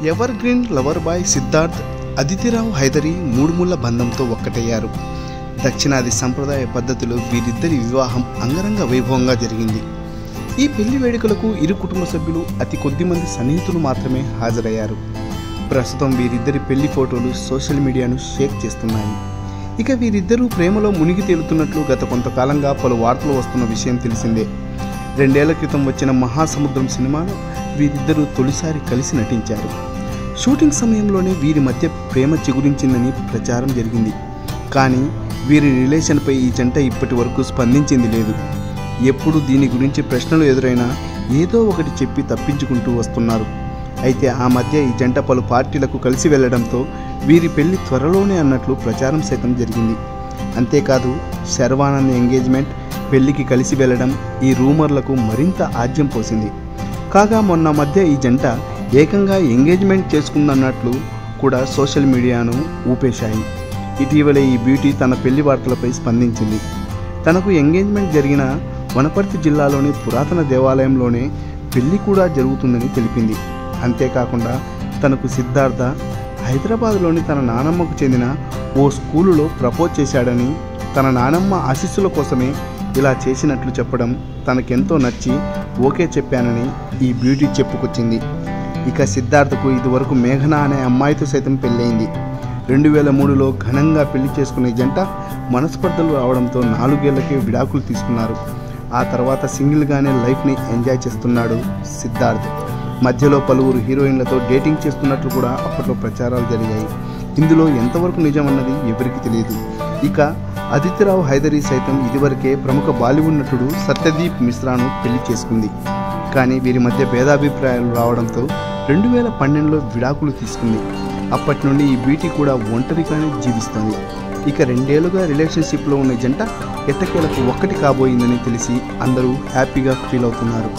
Ever green lover boy Siddharth Aditi Rao Haidari మూడుముళ్ల బంధంతో ఒక్కటయ్యారు. దక్షిణాది సంప్రదాయ పద్ధతిలో వీరిద్దరి వివాహం అంగరంగ వైభవంగా జరిగింది. ఈ పెళ్లి వేడుకలకు ఇరు కుటుంబ సభ్యులు అతి కొద్ది మంది సన్నిహితులు మాత్రమే హాజరయ్యారు. ప్రస్తుతం వీరిద్దరి పెళ్లి ఫోటోలు సోషల్ మీడియాను షేక్ చేస్తున్నాయి. ఇక వీరిద్దరూ ప్రేమలో మునిగి తేలుతున్నట్లు గత కొంతకాలంగా పలు వార్తలు వస్తున్న విషయం తెలిసిందే. 2 ఏళ్ల క్రితం వచ్చిన మహాసముద్రం సినిమాలో వీరిద్దరూ తొలిసారి కలిసి నటించారు. షూటింగ్ సమయంలోనే వీరి మధ్య ప్రేమ చిగురించిందని ప్రచారం జరిగింది. కానీ వీరి రిలేషన్పై ఈ జంట ఇప్పటి వరకు స్పందించింది లేదు. ఎప్పుడు దీని గురించి ప్రశ్నలు ఎదురైనా ఏదో ఒకటి చెప్పి తప్పించుకుంటూ వస్తున్నారు. అయితే ఆ మధ్య ఈ జంట పలు పార్టీలకు కలిసి వెళ్లడంతో వీరి పెళ్లి త్వరలోనే అన్నట్లు ప్రచారం సైతం జరిగింది. అంతేకాదు శర్వానంద్ ఎంగేజ్మెంట్, పెళ్లికి కలిసి వెళ్లడం ఈ రూమర్లకు మరింత ఆజ్యం పోసింది. కాగా మొన్న మధ్య ఈ జంట ఏకంగా ఎంగేజ్మెంట్ చేసుకుందన్నట్లు కూడా సోషల్ మీడియాను ఊపేశాయి. ఇటీవలే ఈ బ్యూటీ తన పెళ్లి వార్తలపై స్పందించింది. తనకు ఎంగేజ్మెంట్ జరిగిన వనపర్తి జిల్లాలోని పురాతన దేవాలయంలోనే పెళ్లి కూడా జరుగుతుందని తెలిపింది. అంతేకాకుండా తనకు సిద్ధార్థ హైదరాబాద్లోని తన నానమ్మకు చెందిన ఓ స్కూలులో ప్రపోజ్ చేశాడని, తన నానమ్మ ఆశీస్సుల కోసమే ఇలా చేసినట్లు చెప్పడం తనకెంతో నచ్చి ఓకే చెప్పానని ఈ బ్యూటీ చెప్పుకొచ్చింది. ఇక సిద్ధార్థకు ఇదివరకు మేఘన అనే అమ్మాయితో సైతం పెళ్ళయింది. 2003లో ఘనంగా పెళ్లి చేసుకునే జంట మనస్పర్ధలు రావడంతో 4 ఏళ్లకే విడాకులు తీసుకున్నారు. ఆ తర్వాత సింగిల్గానే లైఫ్ని ఎంజాయ్ చేస్తున్నాడు సిద్ధార్థ్. మధ్యలో పలువురు హీరోయిన్లతో డేటింగ్ చేస్తున్నట్లు కూడా అప్పట్లో ప్రచారాలు జరిగాయి. ఇందులో ఎంతవరకు నిజమన్నది ఎవరికి తెలియదు. ఇక అదితిరావు హైదరీ సైతం ఇదివరకే ప్రముఖ బాలీవుడ్ నటుడు సత్యదీప్ మిశ్రాను పెళ్లి చేసుకుంది. కానీ వీరి మధ్య భేదాభిప్రాయాలు రావడంతో 2012లో విడాకులు తీసుకుంది. అప్పటి నుండి ఈ బ్యూటీ కూడా ఒంటరిగానే జీవిస్తుంది. ఇక 2 ఏళ్లుగా రిలేషన్షిప్లో ఉన్న జంట ఎట్టకేలకు ఒక్కటి కాబోయిందని తెలిసి అందరూ హ్యాపీగా ఫీల్ అవుతున్నారు.